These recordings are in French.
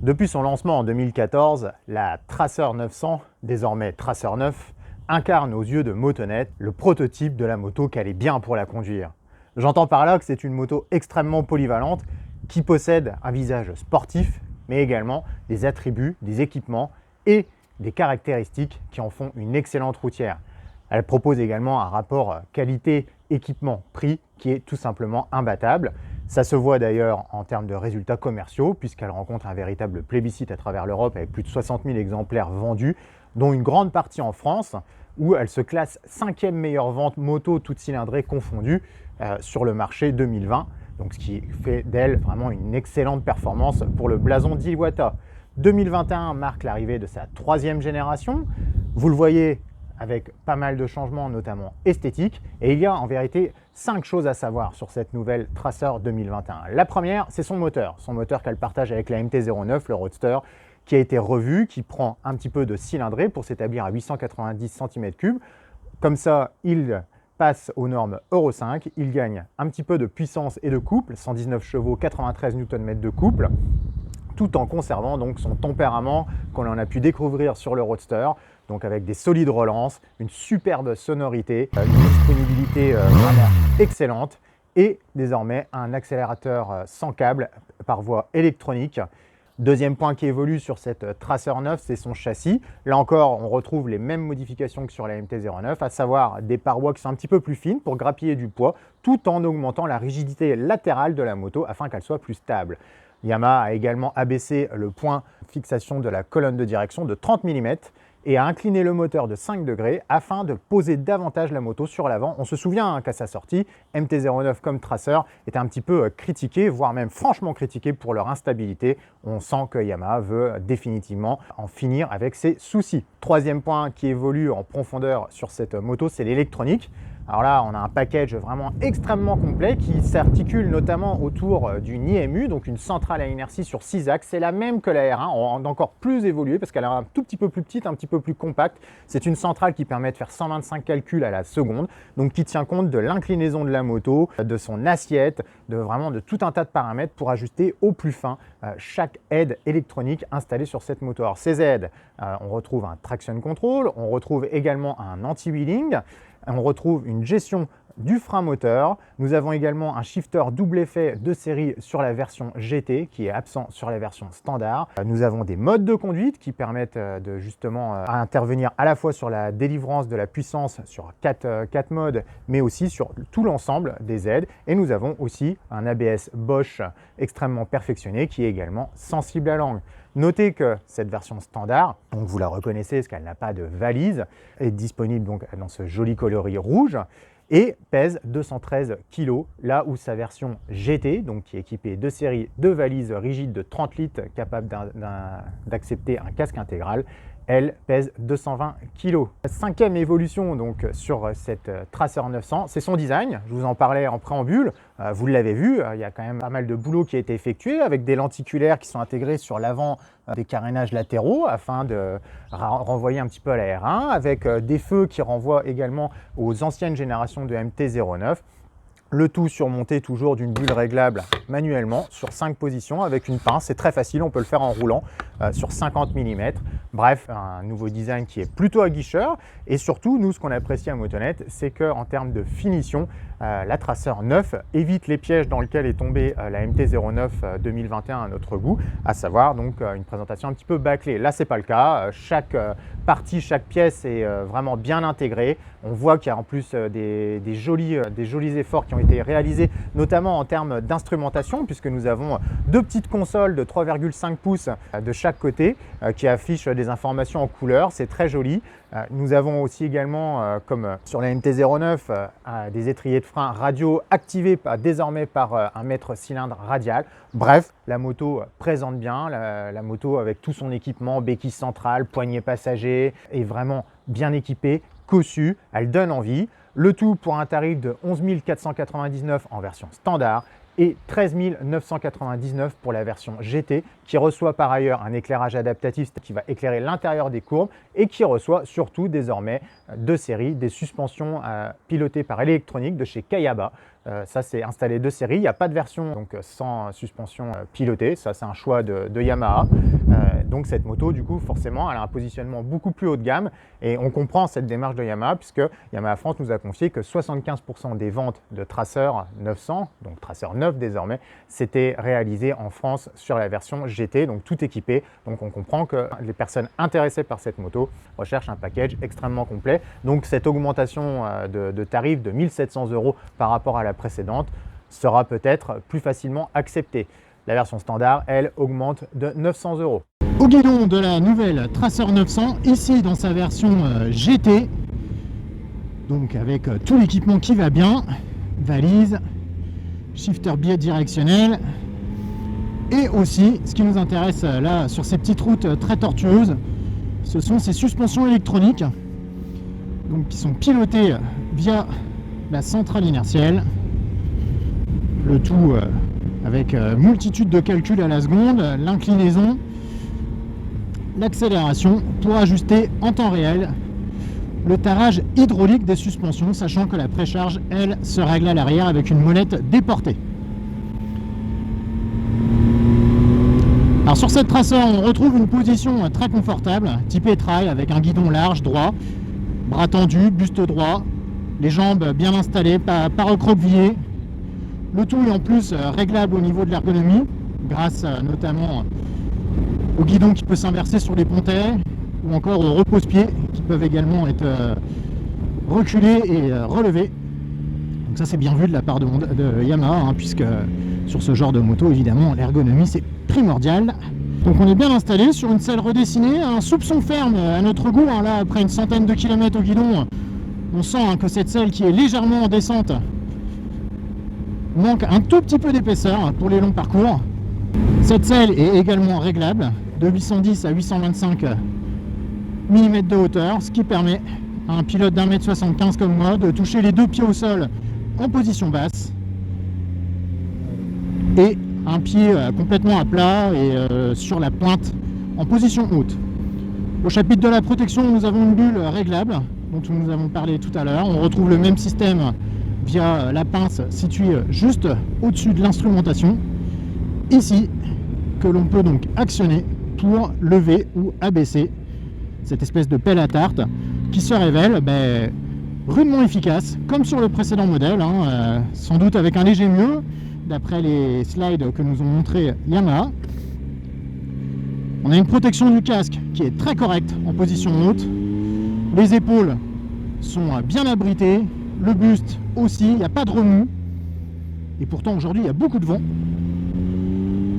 Depuis son lancement en 2014, la Tracer 900, désormais Tracer 9, incarne aux yeux de Motonet le prototype de la moto calée bien pour la conduire. J'entends par là que c'est une moto extrêmement polyvalente qui possède un visage sportif, mais également des attributs, des équipements et des caractéristiques qui en font une excellente routière. Elle propose également un rapport qualité-équipement-prix qui est tout simplement imbattable. Ça se voit d'ailleurs en termes de résultats commerciaux, puisqu'elle rencontre un véritable plébiscite à travers l'Europe avec plus de 60 000 exemplaires vendus, dont une grande partie en France, où elle se classe 5e meilleure vente moto toute cylindrée confondue sur le marché 2020. Donc ce qui fait d'elle vraiment une excellente performance pour le blason d'Iwata. 2021 marque l'arrivée de sa 3e génération. Vous le voyez, avec pas mal de changements, notamment esthétiques. Et il y a en vérité 5 choses à savoir sur cette nouvelle Tracer 2021. La première, c'est son moteur qu'elle partage avec la MT-09, le Roadster, qui a été revu, qui prend un petit peu de cylindrée pour s'établir à 890 cm3. Comme ça, il passe aux normes Euro 5, il gagne un petit peu de puissance et de couple, 119 chevaux, 93 Nm de couple, tout en conservant donc son tempérament qu'on en a pu découvrir sur le Roadster, donc avec des solides relances, une superbe sonorité, une disponibilité vraiment excellente et désormais un accélérateur sans câble par voie électronique. Deuxième point qui évolue sur cette Tracer 9, c'est son châssis. Là encore, on retrouve les mêmes modifications que sur la MT-09, à savoir des parois qui sont un petit peu plus fines pour grappiller du poids, tout en augmentant la rigidité latérale de la moto afin qu'elle soit plus stable. Yamaha a également abaissé le point de fixation de la colonne de direction de 30 mm et a incliné le moteur de 5 degrés afin de poser davantage la moto sur l'avant. On se souvient qu'à sa sortie, MT-09 comme Tracer était un petit peu critiqué, voire même franchement critiqué pour leur instabilité. On sent que Yamaha veut définitivement en finir avec ses soucis. Troisième point qui évolue en profondeur sur cette moto, c'est l'électronique. Alors là, on a un package vraiment extrêmement complet qui s'articule notamment autour d'une IMU, donc une centrale à inertie sur 6 axes. C'est la même que la R1, encore plus évoluée parce qu'elle est un tout petit peu plus petite, un petit peu plus compacte. C'est une centrale qui permet de faire 125 calculs à la seconde, donc qui tient compte de l'inclinaison de la moto, de son assiette, de tout un tas de paramètres pour ajuster au plus fin chaque aide électronique installée sur cette moto. Alors ces aides, on retrouve un traction control, on retrouve également un anti-wheeling, on retrouve une gestion du frein moteur. Nous avons également un shifter double effet de série sur la version GT qui est absent sur la version standard. Nous avons des modes de conduite qui permettent de justement intervenir à la fois sur la délivrance de la puissance sur 4 modes, mais aussi sur tout l'ensemble des aides. Et nous avons aussi un ABS Bosch extrêmement perfectionné qui est également sensible à l'angle. Notez que cette version standard, donc vous la reconnaissez parce qu'elle n'a pas de valise, est disponible donc dans ce joli coloris rouge et pèse 213 kg, là où sa version GT, donc qui est équipée de série de valises rigides de 30 litres capables d'accepter un casque intégral, elle pèse 220 kg. Cinquième évolution donc sur cette Tracer 900, c'est son design. Je vous en parlais en préambule, vous l'avez vu, il y a quand même pas mal de boulot qui a été effectué avec des lenticulaires qui sont intégrés sur l'avant des carénages latéraux afin de renvoyer un petit peu à la R1, avec des feux qui renvoient également aux anciennes générations de MT-09. Le tout surmonté toujours d'une bulle réglable manuellement sur 5 positions avec une pince. C'est très facile, on peut le faire en roulant sur 50 mm. Bref, un nouveau design qui est plutôt aguicheur. Et surtout, nous, ce qu'on apprécie à Motonet, c'est qu'en termes de finition, la Tracer 9 évite les pièges dans lesquels est tombée la MT-09 2021 à notre goût, à savoir donc une présentation un petit peu bâclée. Là, c'est pas le cas. Chaque partie, chaque pièce est vraiment bien intégrée. On voit qu'il y a en plus des jolis efforts qui ont été réalisés, notamment en termes d'instrumentation, puisque nous avons 2 petites consoles de 3,5 pouces de chaque côté qui affichent des informations en couleur. C'est très joli. Nous avons aussi également, comme sur la MT-09, des étriers de frein radio activés désormais par un mètre cylindre radial. Bref, la moto présente bien, la moto avec tout son équipement, béquille centrale, poignée passager, est vraiment bien équipée, cossue, elle donne envie. Le tout pour un tarif de 11 499 en version standard et 13 999 pour la version GT, qui reçoit par ailleurs un éclairage adaptatif qui va éclairer l'intérieur des courbes et qui reçoit surtout désormais de série des suspensions pilotées par électronique de chez Kayaba. Ça c'est installé de série, il n'y a pas de version donc sans suspension pilotée, ça c'est un choix de Yamaha. Donc cette moto du coup forcément elle a un positionnement beaucoup plus haut de gamme et on comprend cette démarche de Yamaha puisque Yamaha France nous a confié que 75% des ventes de Tracer 900, donc Tracer 9 désormais, s'étaient réalisées en France sur la version GT, donc tout équipé. Donc on comprend que les personnes intéressées par cette moto recherchent un package extrêmement complet. Donc cette augmentation de tarif de 1700 € par rapport à la précédente sera peut-être plus facilement acceptée. La version standard, elle, augmente de 900 €. Au guidon de la nouvelle Tracer 900, ici dans sa version GT, donc avec tout l'équipement qui va bien, valise, shifter bidirectionnel, et aussi, ce qui nous intéresse là sur ces petites routes très tortueuses, ce sont ces suspensions électroniques, donc qui sont pilotées via la centrale inertielle, le tout avec multitude de calculs à la seconde, l'inclinaison, l'accélération pour ajuster en temps réel le tarage hydraulique des suspensions, sachant que la précharge, elle, se règle à l'arrière avec une molette déportée. Alors sur cette Tracer, on retrouve une position très confortable, typée trail, avec un guidon large, droit, bras tendus, buste droit, les jambes bien installées, pas recroquevillées. Le tout est en plus réglable au niveau de l'ergonomie, grâce notamment au guidon qui peut s'inverser sur les pontets, ou encore aux repose-pieds qui peuvent également être reculés et relevés. Donc ça c'est bien vu de la part de Yamaha, hein, puisque sur ce genre de moto évidemment l'ergonomie c'est primordial. Donc on est bien installé sur une selle redessinée, un soupçon ferme à notre goût, hein, là après une centaine de kilomètres au guidon, on sent hein, que cette selle qui est légèrement en descente manque un tout petit peu d'épaisseur pour les longs parcours. Cette selle est également réglable de 810 à 825 mm de hauteur, ce qui permet à un pilote d'1,75 m comme moi de toucher les deux pieds au sol en position basse et un pied complètement à plat et sur la pointe en position haute. Au chapitre de la protection, nous avons une bulle réglable dont nous avons parlé tout à l'heure. On retrouve le même système via la pince située juste au-dessus de l'instrumentation ici, que l'on peut donc actionner pour lever ou abaisser cette espèce de pelle à tarte qui se révèle rudement efficace comme sur le précédent modèle, hein, sans doute avec un léger mieux d'après les slides que nous ont montré Yamaha. On a une protection du casque qui est très correcte en position haute, les épaules sont bien abritées, le buste aussi, il n'y a pas de remous, et pourtant aujourd'hui il y a beaucoup de vent.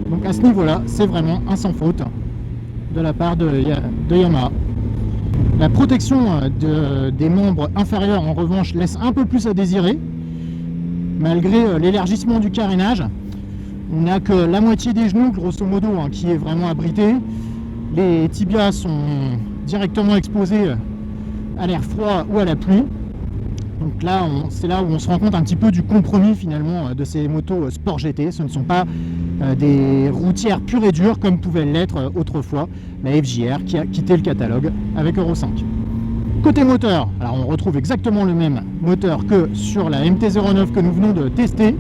Donc à ce niveau-là, c'est vraiment un sans faute de la part de Yamaha. La protection des membres inférieurs, en revanche, laisse un peu plus à désirer. Malgré l'élargissement du carénage, on n'a que la moitié des genoux, grosso modo, hein, qui est vraiment abrité. Les tibias sont directement exposés à l'air froid ou à la pluie. Donc là, c'est là où on se rend compte un petit peu du compromis finalement de ces motos sport GT. Ce ne sont pas des routières pures et dures comme pouvait l'être autrefois la FJR qui a quitté le catalogue avec Euro 5. Côté moteur, alors on retrouve exactement le même moteur que sur la MT-09 que nous venons de tester.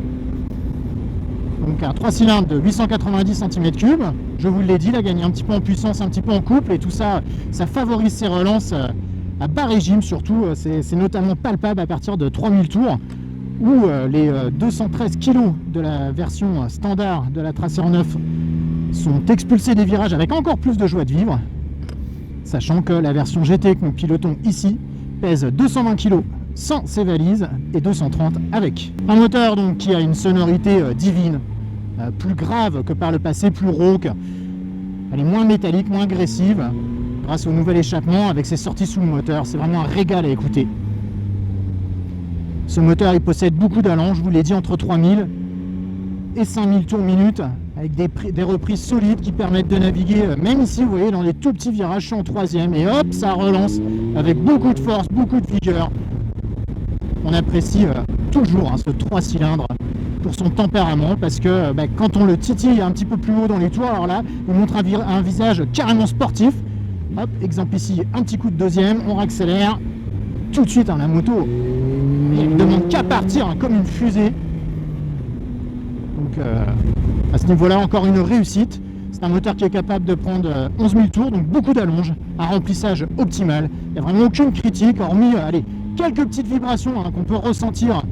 Donc un 3 cylindres de 890 cm3. Je vous l'ai dit, il a gagné un petit peu en puissance, un petit peu en couple, et tout ça, ça favorise ses relances à bas régime surtout. C'est notamment palpable à partir de 3000 tours, où les 213 kg de la version standard de la Tracer 9 sont expulsés des virages avec encore plus de joie de vivre, sachant que la version GT que nous pilotons ici pèse 220 kg sans ses valises et 230 avec. Un moteur donc qui a une sonorité divine, plus grave que par le passé, plus rauque. Elle est moins métallique, moins agressive, grâce au nouvel échappement avec ses sorties sous le moteur. C'est vraiment un régal à écouter. Ce moteur, il possède beaucoup d'allant, je vous l'ai dit, entre 3000 et 5000 tours minute, avec des reprises solides qui permettent de naviguer, même ici, vous voyez, dans les tout petits virages, je suis en troisième, et hop, ça relance avec beaucoup de force, beaucoup de vigueur. On apprécie toujours ce 3 cylindres pour pour son tempérament, parce que quand on le titille un petit peu plus haut dans les tours, alors là, il montre un visage carrément sportif. Hop, exemple ici, un petit coup de deuxième, on accélère. Tout de suite, la moto, il ne demande qu'à partir comme une fusée. Donc à ce niveau-là, encore une réussite. C'est un moteur qui est capable de prendre 11 000 tours, donc beaucoup d'allonge, un remplissage optimal. Il n'y a vraiment aucune critique, hormis quelques petites vibrations qu'on peut ressentir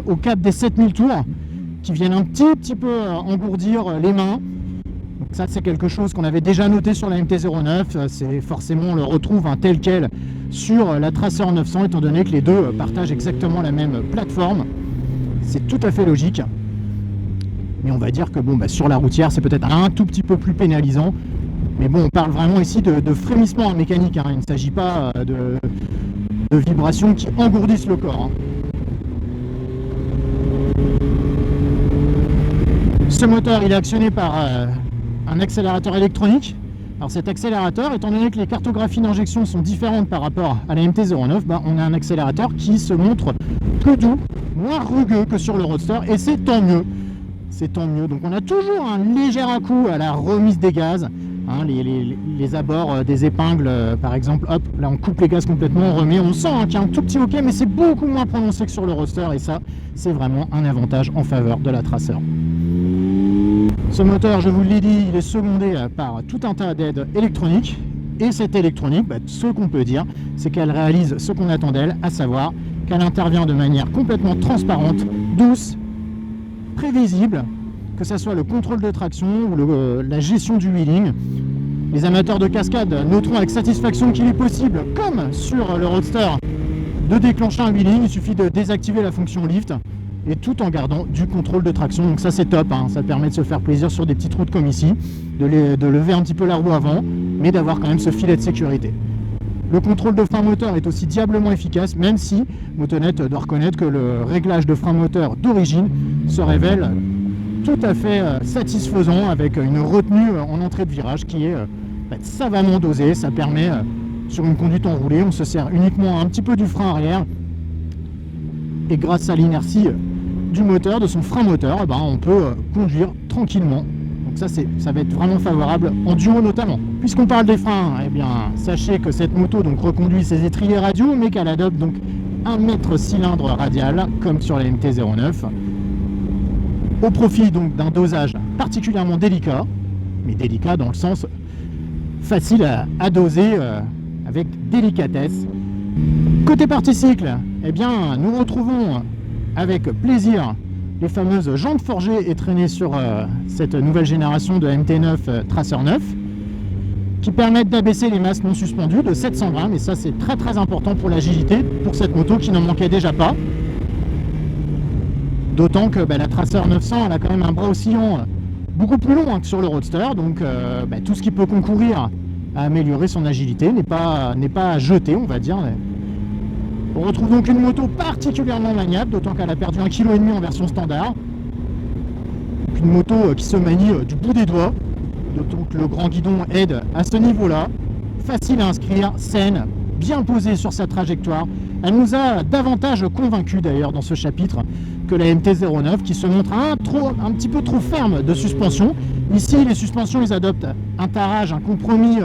au cap des 7000 tours, qui viennent un petit peu engourdir les mains. Donc ça, c'est quelque chose qu'on avait déjà noté sur la MT-09. C'est forcément, on le retrouve tel quel sur la Tracer 900, étant donné que les deux partagent exactement la même plateforme. C'est tout à fait logique. Mais on va dire que sur la routière, c'est peut-être un tout petit peu plus pénalisant. Mais bon, on parle vraiment ici de frémissement en mécanique. Il ne s'agit pas de vibrations qui engourdissent le corps. Ce moteur, il est actionné par un accélérateur électronique. Alors cet accélérateur, étant donné que les cartographies d'injection sont différentes par rapport à la MT-09, on a un accélérateur qui se montre plus doux, moins rugueux que sur le Roadster, et c'est tant mieux. C'est tant mieux. Donc on a toujours un léger à-coup à la remise des gaz, les abords des épingles par exemple, hop, là on coupe les gaz complètement, on remet, on sent qu'il y a un tout petit hoquet, mais c'est beaucoup moins prononcé que sur le Roadster, et ça c'est vraiment un avantage en faveur de la Tracer. Ce moteur, je vous l'ai dit, il est secondé par tout un tas d'aides électroniques, et cette électronique, ce qu'on peut dire, c'est qu'elle réalise ce qu'on attend d'elle, à savoir qu'elle intervient de manière complètement transparente, douce, prévisible, que ce soit le contrôle de traction ou la gestion du wheeling. Les amateurs de cascade noteront avec satisfaction qu'il est possible, comme sur le Roadster, de déclencher un wheeling. Il suffit de désactiver la fonction lift, et tout en gardant du contrôle de traction. Donc ça c'est top, ça permet de se faire plaisir sur des petites routes comme ici, de lever un petit peu la roue avant, mais d'avoir quand même ce filet de sécurité. Le contrôle de frein moteur est aussi diablement efficace, même si Motonet doit reconnaître que le réglage de frein moteur d'origine se révèle tout à fait satisfaisant, avec une retenue en entrée de virage qui est savamment dosée. Ça permet, sur une conduite enroulée, on se sert uniquement un petit peu du frein arrière, et grâce à l'inertie du moteur, de son frein moteur, on peut conduire tranquillement. Donc ça va être vraiment favorable en duo notamment. Puisqu'on parle des freins, sachez que cette moto reconduit ses étriers radiaux, mais qu'elle adopte donc un mètre cylindre radial comme sur la MT-09, au profit donc d'un dosage particulièrement délicat, mais délicat dans le sens facile à doser avec délicatesse. Côté partie cycle, nous retrouvons avec plaisir les fameuses jantes forgées et traînées sur cette nouvelle génération de MT9 Tracer 9, qui permettent d'abaisser les masses non suspendues de 700 grammes, et ça c'est très très important pour l'agilité, pour cette moto qui n'en manquait déjà pas. D'autant que la Tracer 900, elle a quand même un bras oscillant beaucoup plus long que sur le Roadster, donc tout ce qui peut concourir à améliorer son agilité n'est pas à jeter, on va dire. On retrouve donc une moto particulièrement maniable, d'autant qu'elle a perdu 1,5 kg en version standard. Donc une moto qui se manie du bout des doigts, d'autant que le grand guidon aide à ce niveau-là. Facile à inscrire, saine, bien posée sur sa trajectoire. Elle nous a davantage convaincus d'ailleurs dans ce chapitre que la MT-09, qui se montre un petit peu trop ferme de suspension. Ici, les suspensions, ils adoptent un tarage, un compromis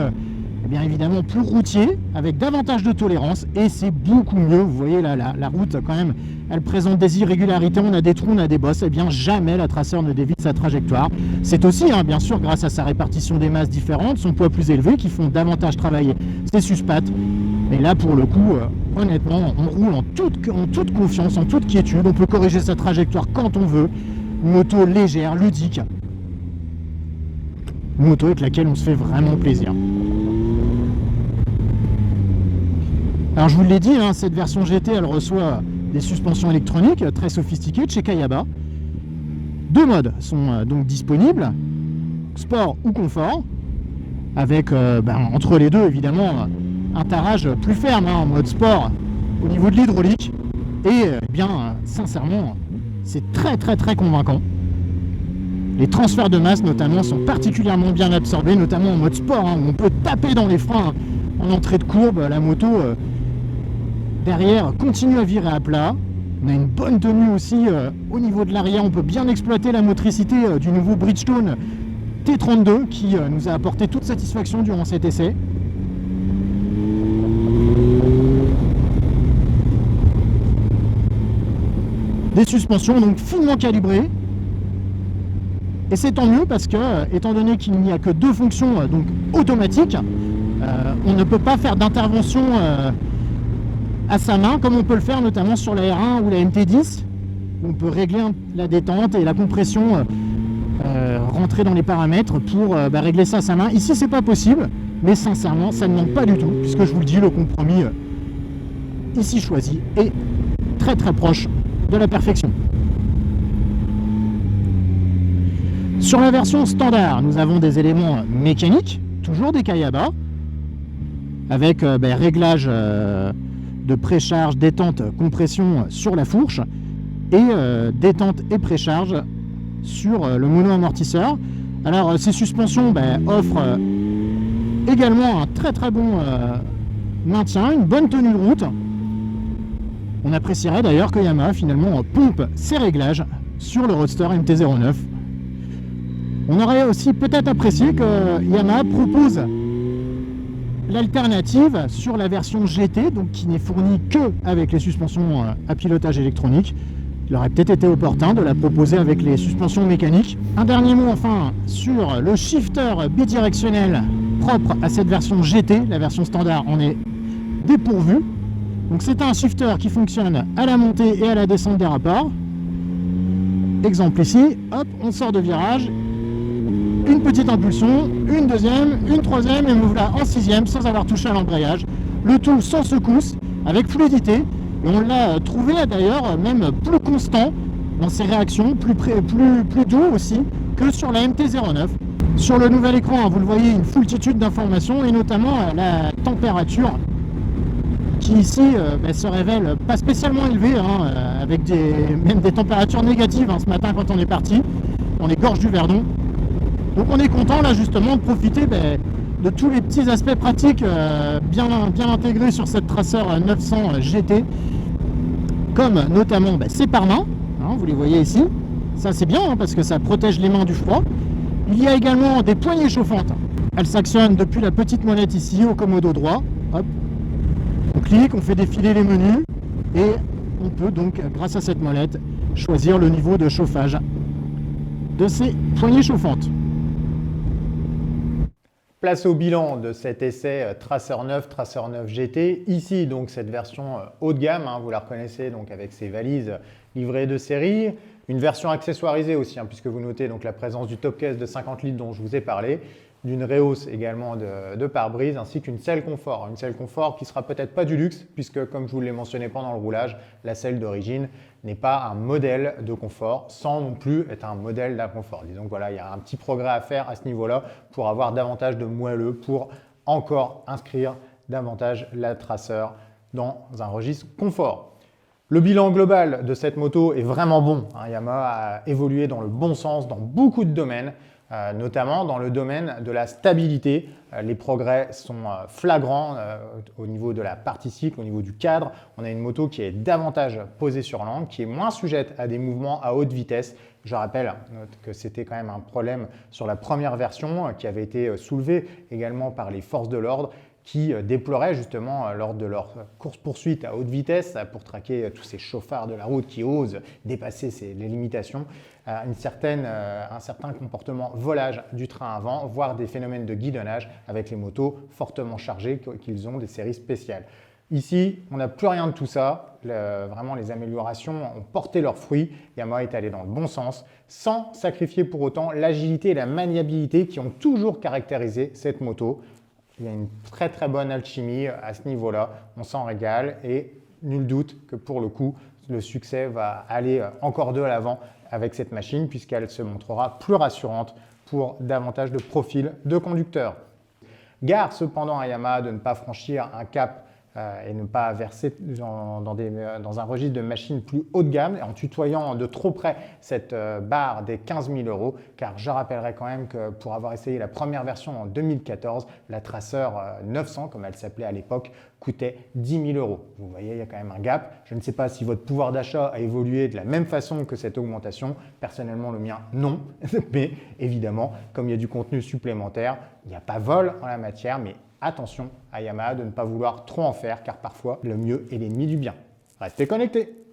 bien évidemment plus routier, avec davantage de tolérance, et c'est beaucoup mieux. Vous voyez là, la route quand même, elle présente des irrégularités, on a des trous, on a des bosses, et bien jamais la Tracer ne dévie sa trajectoire. C'est aussi bien sûr grâce à sa répartition des masses différentes, son poids plus élevé, qui font davantage travailler ses suspattes. Mais là pour le coup, honnêtement, on roule en toute confiance, en toute quiétude, on peut corriger sa trajectoire quand on veut. Une moto légère, ludique, une moto avec laquelle on se fait vraiment plaisir. Alors je vous l'ai dit, cette version GT, elle reçoit des suspensions électroniques très sophistiquées de chez Kayaba. Deux modes sont donc disponibles, sport ou confort, avec entre les deux évidemment un tarage plus ferme en mode sport au niveau de l'hydraulique, et sincèrement c'est très convaincant. Les transferts de masse notamment sont particulièrement bien absorbés, notamment en mode sport, où on peut taper dans les freins en entrée de courbe. La moto derrière continue à virer à plat, On a une bonne tenue aussi au niveau de l'arrière. On peut bien exploiter la motricité du nouveau Bridgestone T32 qui nous a apporté toute satisfaction durant cet essai. Des suspensions donc finement calibrées. Et c'est tant mieux parce que, étant donné qu'il n'y a que 2 fonctions donc automatiques, on ne peut pas faire d'intervention à sa main, comme on peut le faire notamment sur la R1 ou la MT10, où on peut régler la détente et la compression, rentrer dans les paramètres pour régler ça à sa main. Ici, c'est pas possible, mais sincèrement, ça ne manque pas du tout, puisque je vous le dis, le compromis ici choisi est très très proche de la perfection. Sur la version standard, nous avons des éléments mécaniques, toujours des Kayaba, avec réglage de précharge, détente, compression sur la fourche et détente et précharge sur le mono-amortisseur. Alors ces suspensions offrent également un très très bon maintien, une bonne tenue de route. On apprécierait d'ailleurs que Yamaha finalement pompe ses réglages sur le Roadster MT-09. On aurait aussi peut-être apprécié que Yamaha propose l'alternative sur la version GT, donc qui n'est fournie que avec les suspensions à pilotage électronique. Il aurait peut-être été opportun de la proposer avec les suspensions mécaniques. Un dernier mot enfin sur le shifter bidirectionnel propre à cette version GT. La version standard en est dépourvue. Donc c'est un shifter qui fonctionne à la montée et à la descente des rapports. Exemple ici, hop, on sort de virage, une petite impulsion, une deuxième, une troisième, et me voilà en 6e sans avoir touché à l'embrayage. Le tout sans secousse, avec fluidité. Et on l'a trouvé d'ailleurs même plus constant dans ses réactions, plus doux aussi que sur la MT-09. Sur le nouvel écran, vous le voyez, une foultitude d'informations et notamment la température qui ici se révèle pas spécialement élevée, avec même des températures négatives ce matin quand on est parti, dans les gorges du Verdon. Donc on est content là justement de profiter de tous les petits aspects pratiques bien intégrés sur cette Tracer 900 GT, comme notamment ces pare-mains, vous les voyez ici, ça c'est bien parce que ça protège les mains du froid. Il y a également des poignées chauffantes, elles s'actionnent depuis la petite molette ici au commodo droit, hop. On clique, on fait défiler les menus et on peut donc, grâce à cette molette, choisir le niveau de chauffage de ces poignées chauffantes. Place au bilan de cet essai Tracer 9 GT. Ici, donc, cette version haut de gamme, vous la reconnaissez, donc avec ses valises livrées de série. Une version accessoirisée aussi, puisque vous notez donc la présence du top case de 50 litres dont je vous ai parlé, d'une rehausse également de pare-brise, ainsi qu'une selle confort. Une selle confort qui ne sera peut-être pas du luxe, puisque comme je vous l'ai mentionné pendant le roulage, la selle d'origine n'est pas un modèle de confort, sans non plus être un modèle d'inconfort. Disons que voilà, il y a un petit progrès à faire à ce niveau-là pour avoir davantage de moelleux, pour encore inscrire davantage la Tracer dans un registre confort. Le bilan global de cette moto est vraiment bon. Yamaha a évolué dans le bon sens dans beaucoup de domaines, notamment dans le domaine de la stabilité. Les progrès sont flagrants au niveau de la partie cycle, au niveau du cadre. On a une moto qui est davantage posée sur l'angle, qui est moins sujette à des mouvements à haute vitesse. Je rappelle que c'était quand même un problème sur la première version qui avait été soulevé également par les forces de l'ordre, qui déploraient justement lors de leur course-poursuite à haute vitesse pour traquer tous ces chauffards de la route qui osent dépasser les limitations, un certain comportement volage du train avant, voire des phénomènes de guidonnage avec les motos fortement chargées qu'ils ont des séries spéciales. Ici, on n'a plus rien de tout ça. Vraiment, les améliorations ont porté leurs fruits. Yamaha est allé dans le bon sens, sans sacrifier pour autant l'agilité et la maniabilité qui ont toujours caractérisé cette moto. Il y a une très très bonne alchimie à ce niveau-là, on s'en régale et nul doute que pour le coup, le succès va aller encore de l'avant avec cette machine puisqu'elle se montrera plus rassurante pour davantage de profils de conducteurs. Gare cependant à Yamaha de ne pas franchir un cap et ne pas verser dans un registre de machines plus haut de gamme en tutoyant de trop près cette barre des 15 000 €, car je rappellerai quand même que pour avoir essayé la première version en 2014, la Tracer 900, comme elle s'appelait à l'époque, coûtait 10 000 €. Vous voyez, il y a quand même un gap. Je ne sais pas si votre pouvoir d'achat a évolué de la même façon que cette augmentation. Personnellement, le mien, non. Mais évidemment, comme il y a du contenu supplémentaire, il n'y a pas vol en la matière, mais attention à Yamaha de ne pas vouloir trop en faire, car parfois le mieux est l'ennemi du bien. Restez connectés!